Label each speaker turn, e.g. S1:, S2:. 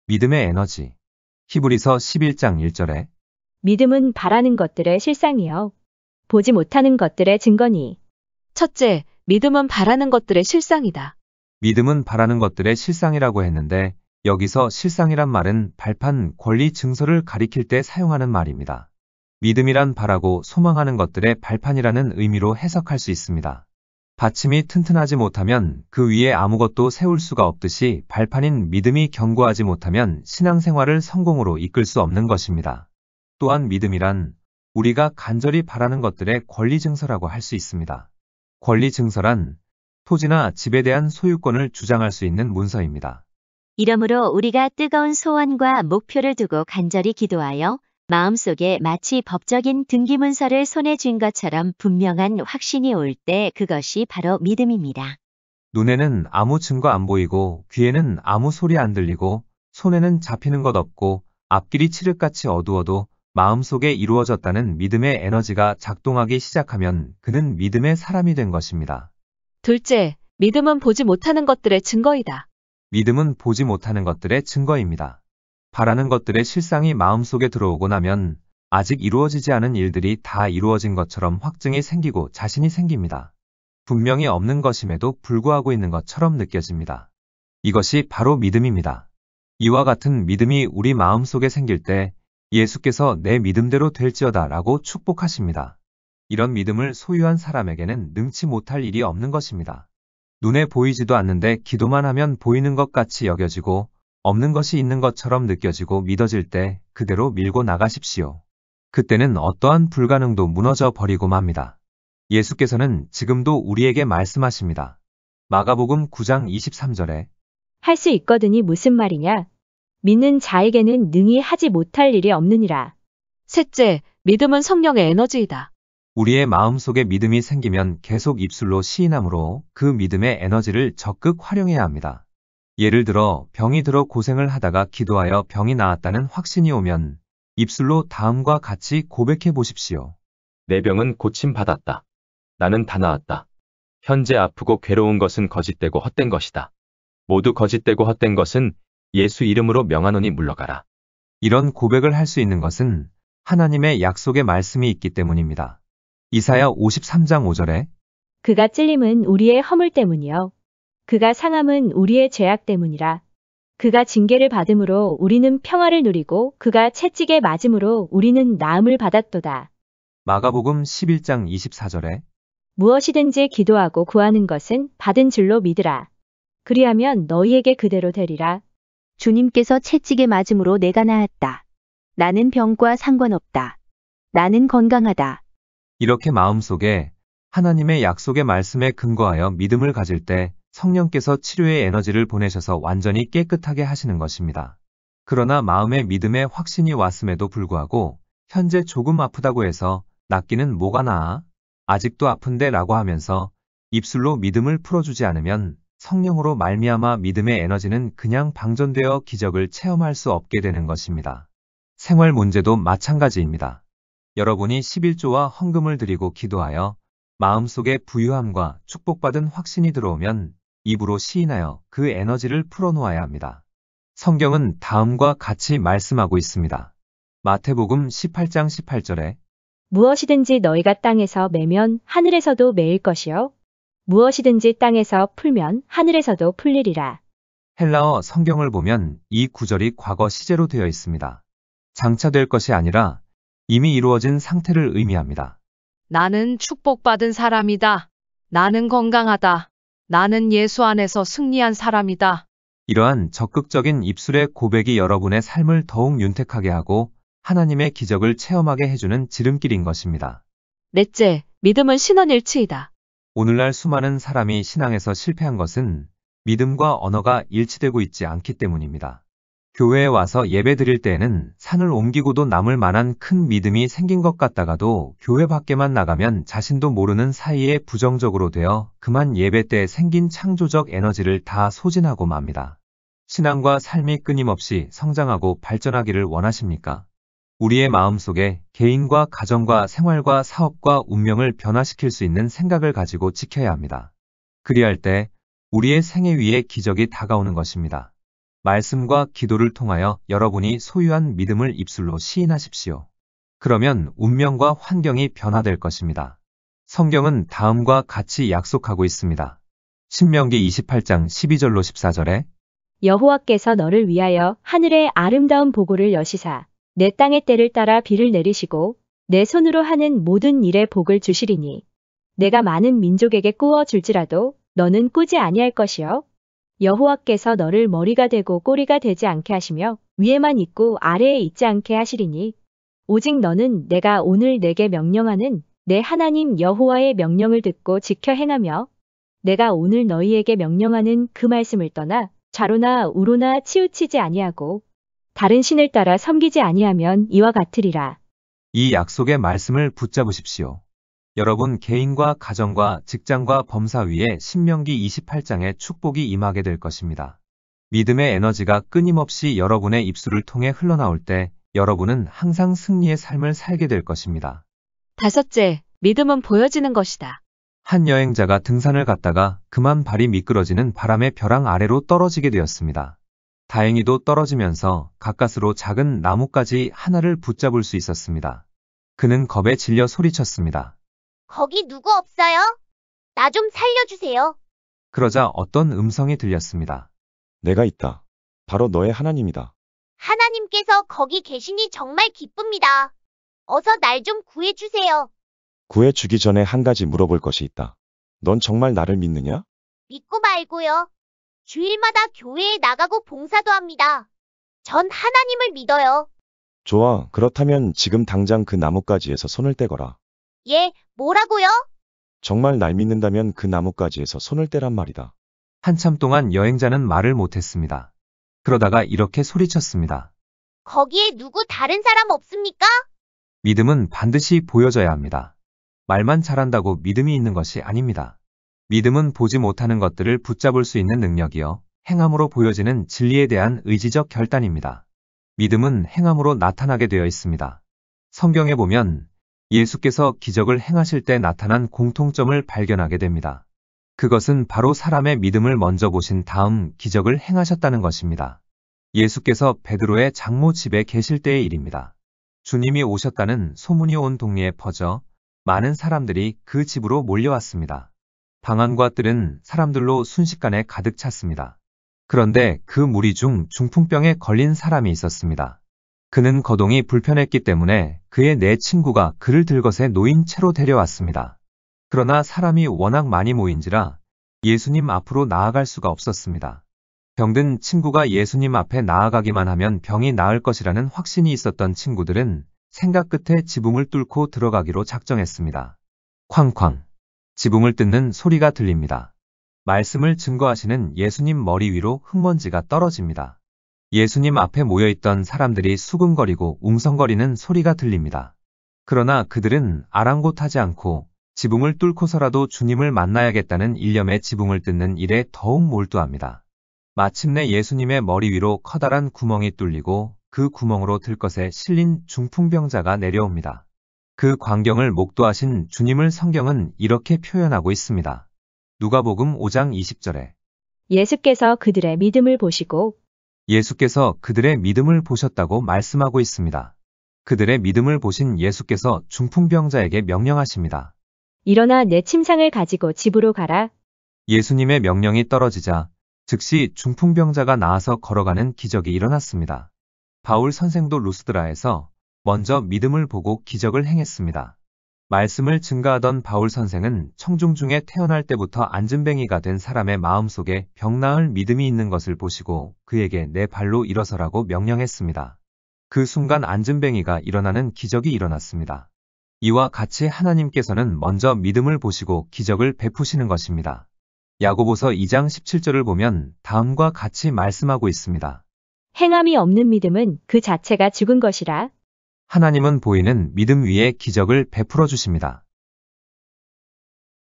S1: 믿음의 에너지. 히브리서 11장 1절에
S2: 믿음은 바라는 것들의 실상이요. 보지 못하는 것들의 증거니.
S3: 첫째, 믿음은 바라는 것들의 실상이다.
S1: 믿음은 바라는 것들의 실상이라고 했는데 여기서 실상이란 말은 발판, 권리, 증서를 가리킬 때 사용하는 말입니다. 믿음이란 바라고 소망하는 것들의 발판이라는 의미로 해석할 수 있습니다. 받침이 튼튼하지 못하면 그 위에 아무것도 세울 수가 없듯이 발판인 믿음이 견고하지 못하면 신앙생활을 성공으로 이끌 수 없는 것입니다. 또한 믿음이란 우리가 간절히 바라는 것들의 권리 증서라고 할 수 있습니다. 권리 증서란 토지나 집에 대한 소유권을 주장할 수 있는 문서입니다.
S4: 이러므로 우리가 뜨거운 소원과 목표를 두고 간절히 기도하여 마음속에 마치 법적인 등기문서를 손에 쥔 것처럼 분명한 확신이 올 때 그것이 바로 믿음입니다.
S1: 눈에는 아무 증거 안 보이고 귀에는 아무 소리 안 들리고 손에는 잡히는 것 없고 앞길이 칠흑같이 어두워도 마음속에 이루어졌다는 믿음의 에너지가 작동하기 시작하면 그는 믿음의 사람이 된 것입니다.
S3: 둘째, 믿음은 보지 못하는 것들의 증거이다.
S1: 믿음은 보지 못하는 것들의 증거입니다. 바라는 것들의 실상이 마음속에 들어오고 나면 아직 이루어지지 않은 일들이 다 이루어진 것처럼 확증이 생기고 자신이 생깁니다. 분명히 없는 것임에도 불구하고 있는 것처럼 느껴집니다. 이것이 바로 믿음입니다. 이와 같은 믿음이 우리 마음속에 생길 때 예수께서 내 믿음대로 될지어다 라고 축복하십니다. 이런 믿음을 소유한 사람에게는 능치 못할 일이 없는 것입니다. 눈에 보이지도 않는데 기도만 하면 보이는 것 같이 여겨지고 없는 것이 있는 것처럼 느껴지고 믿어질 때 그대로 밀고 나가십시오. 그때는 어떠한 불가능도 무너져 버리고 맙니다. 예수께서는 지금도 우리에게 말씀하십니다. 마가복음 9장 23절에
S2: 할 수 있거든이 무슨 말이냐? 믿는 자에게는 능히 하지 못할 일이 없느니라.
S3: 셋째, 믿음은 성령의 에너지이다.
S1: 우리의 마음속에 믿음이 생기면 계속 입술로 시인하므로 그 믿음의 에너지를 적극 활용해야 합니다. 예를 들어 병이 들어 고생을 하다가 기도하여 병이 나았다는 확신이 오면 입술로 다음과 같이 고백해 보십시오.
S5: 내 병은 고침받았다. 나는 다 나았다. 현재 아프고 괴로운 것은 거짓되고 헛된 것이다. 모두 거짓되고 헛된 것은 예수 이름으로 명하노니 물러가라.
S1: 이런 고백을 할 수 있는 것은 하나님의 약속의 말씀이 있기 때문입니다. 이사야 53장 5절에
S2: 그가 찔림은 우리의 허물 때문이요. 그가 상함은 우리의 죄악 때문이라. 그가 징계를 받음으로 우리는 평화를 누리고 그가 채찍에 맞음으로 우리는 나음을 받았도다.
S1: 마가복음 11장 24절에
S2: 무엇이든지 기도하고 구하는 것은 받은 줄로 믿으라. 그리하면 너희에게 그대로 되리라.
S4: 주님께서 채찍에 맞음으로 내가 나았다. 나는 병과 상관없다. 나는 건강하다.
S1: 이렇게 마음속에 하나님의 약속의 말씀에 근거하여 믿음을 가질 때 성령께서 치료의 에너지를 보내셔서 완전히 깨끗하게 하시는 것입니다. 그러나 마음에 믿음의 확신이 왔음에도 불구하고 현재 조금 아프다고 해서 낫기는 뭐가 나아? 아직도 아픈데 라고 하면서 입술로 믿음을 풀어주지 않으면 성령으로 말미암아 믿음의 에너지는 그냥 방전되어 기적을 체험할 수 없게 되는 것입니다. 생활 문제도 마찬가지입니다. 여러분이 11조와 헌금을 드리고 기도하여 마음속에 부유함과 축복받은 확신이 들어오면 입으로 시인하여 그 에너지를 풀어놓아야 합니다. 성경은 다음과 같이 말씀하고 있습니다. 마태복음 18장 18절에
S2: 무엇이든지 너희가 땅에서 매면 하늘에서도 매일 것이요. 무엇이든지 땅에서 풀면 하늘에서도 풀리리라.
S1: 헬라어 성경을 보면 이 구절이 과거 시제로 되어 있습니다. 장차 될 것이 아니라 이미 이루어진 상태를 의미합니다.
S3: 나는 축복받은 사람이다. 나는 건강하다. 나는 예수 안에서 승리한 사람이다.
S1: 이러한 적극적인 입술의 고백이 여러분의 삶을 더욱 윤택하게 하고 하나님의 기적을 체험하게 해주는 지름길인 것입니다.
S3: 넷째, 믿음은 신원일치이다.
S1: 오늘날 수많은 사람이 신앙에서 실패한 것은 믿음과 언어가 일치되고 있지 않기 때문입니다. 교회에 와서 예배 드릴 때에는 산을 옮기고도 남을 만한 큰 믿음이 생긴 것 같다가도 교회 밖에만 나가면 자신도 모르는 사이에 부정적으로 되어 그만 예배 때 생긴 창조적 에너지를 다 소진하고 맙니다. 신앙과 삶이 끊임없이 성장하고 발전하기를 원하십니까? 우리의 마음속에 개인과 가정과 생활과 사업과 운명을 변화시킬 수 있는 생각을 가지고 지켜야 합니다. 그리할 때 우리의 생애 위에 기적이 다가오는 것입니다. 말씀과 기도를 통하여 여러분이 소유한 믿음을 입술로 시인하십시오. 그러면 운명과 환경이 변화될 것입니다. 성경은 다음과 같이 약속하고 있습니다. 신명기 28장 12절로 14절에
S2: 여호와께서 너를 위하여 하늘의 아름다운 보고를 여시사 내 땅의 때를 따라 비를 내리시고 내 손으로 하는 모든 일에 복을 주시리니 내가 많은 민족에게 꾸어 줄지라도 너는 꾸지 아니할 것이요 여호와께서 너를 머리가 되고 꼬리가 되지 않게 하시며 위에만 있고 아래에 있지 않게 하시리니 오직 너는 내가 오늘 내게 명령하는 내 하나님 여호와의 명령을 듣고 지켜 행하며 내가 오늘 너희에게 명령하는 그 말씀을 떠나 좌로나 우로나 치우치지 아니하고 다른 신을 따라 섬기지 아니하면 이와 같으리라.
S1: 이 약속의 말씀을 붙잡으십시오. 여러분 개인과 가정과 직장과 범사 위에 신명기 28장의 축복이 임하게 될 것입니다. 믿음의 에너지가 끊임없이 여러분의 입술을 통해 흘러나올 때 여러분은 항상 승리의 삶을 살게 될 것입니다.
S3: 5째, 믿음은 보여지는 것이다.
S1: 한 여행자가 등산을 갔다가 그만 발이 미끄러지는 바람의 벼랑 아래로 떨어지게 되었습니다. 다행히도 떨어지면서 가까스로 작은 나뭇가지 하나를 붙잡을 수 있었습니다. 그는 겁에 질려 소리쳤습니다.
S6: 거기 누구 없어요? 나 좀 살려주세요.
S1: 그러자 어떤 음성이 들렸습니다.
S7: 내가 있다. 바로 너의 하나님이다.
S6: 하나님께서 거기 계시니 정말 기쁩니다. 어서 날 좀 구해주세요.
S7: 구해주기 전에 한 가지 물어볼 것이 있다. 넌 정말 나를 믿느냐?
S6: 믿고 말고요. 주일마다 교회에 나가고 봉사도 합니다. 전 하나님을 믿어요.
S7: 좋아, 그렇다면 지금 당장 그 나뭇가지에서 손을 떼거라.
S6: 예, 뭐라고요?
S7: 정말 날 믿는다면 그 나뭇가지에서 손을 떼란 말이다.
S1: 한참 동안 여행자는 말을 못했습니다. 그러다가 이렇게 소리쳤습니다.
S6: 거기에 누구 다른 사람 없습니까?
S1: 믿음은 반드시 보여져야 합니다. 말만 잘한다고 믿음이 있는 것이 아닙니다. 믿음은 보지 못하는 것들을 붙잡을 수 있는 능력이요. 행함으로 보여지는 진리에 대한 의지적 결단입니다. 믿음은 행함으로 나타나게 되어 있습니다. 성경에 보면 예수께서 기적을 행하실 때 나타난 공통점을 발견하게 됩니다. 그것은 바로 사람의 믿음을 먼저 보신 다음 기적을 행하셨다는 것입니다. 예수께서 베드로의 장모 집에 계실 때의 일입니다. 주님이 오셨다는 소문이 온 동네에 퍼져 많은 사람들이 그 집으로 몰려왔습니다. 방안과 뜰은 사람들로 순식간에 가득 찼습니다. 그런데 그 무리 중 중풍병에 걸린 사람이 있었습니다. 그는 거동이 불편했기 때문에 그의 네 친구가 그를 들것에 놓인 채로 데려왔습니다. 그러나 사람이 워낙 많이 모인지라 예수님 앞으로 나아갈 수가 없었습니다. 병든 친구가 예수님 앞에 나아가기만 하면 병이 나을 것이라는 확신이 있었던 친구들은 생각 끝에 지붕을 뚫고 들어가기로 작정했습니다. 쾅쾅. 지붕을 뜯는 소리가 들립니다. 말씀을 증거하시는 예수님 머리 위로 흙먼지가 떨어집니다. 예수님 앞에 모여있던 사람들이 수근거리고 웅성거리는 소리가 들립니다. 그러나 그들은 아랑곳하지 않고 지붕을 뚫고서라도 주님을 만나야겠다는 일념에 지붕을 뜯는 일에 더욱 몰두합니다. 마침내 예수님의 머리 위로 커다란 구멍이 뚫리고 그 구멍으로 들것에 실린 중풍병자가 내려옵니다. 그 광경을 목도하신 주님을 성경은 이렇게 표현하고 있습니다. 누가복음 5장 20절에
S2: 예수께서 그들의 믿음을 보시고
S1: 예수께서 그들의 믿음을 보셨다고 말씀하고 있습니다. 그들의 믿음을 보신 예수께서 중풍병자에게 명령하십니다.
S2: 일어나 내 침상을 가지고 집으로 가라.
S1: 예수님의 명령이 떨어지자 즉시 중풍병자가 나아서 걸어가는 기적이 일어났습니다. 바울 선생도 루스드라에서 먼저 믿음을 보고 기적을 행했습니다. 말씀을 증가하던 바울 선생은 청중 중에 태어날 때부터 안진뱅이가 된 사람의 마음속에 병 나을 믿음이 있는 것을 보시고 그에게 내 발로 일어서라고 명령했습니다. 그 순간 안진뱅이가 일어나는 기적이 일어났습니다. 이와 같이 하나님께서는 먼저 믿음을 보시고 기적을 베푸시는 것입니다. 야고보서 2장 17절을 보면 다음과 같이 말씀하고 있습니다.
S2: 행함이 없는 믿음은 그 자체가 죽은 것이라.
S1: 하나님은 보이는 믿음 위에 기적을 베풀어 주십니다.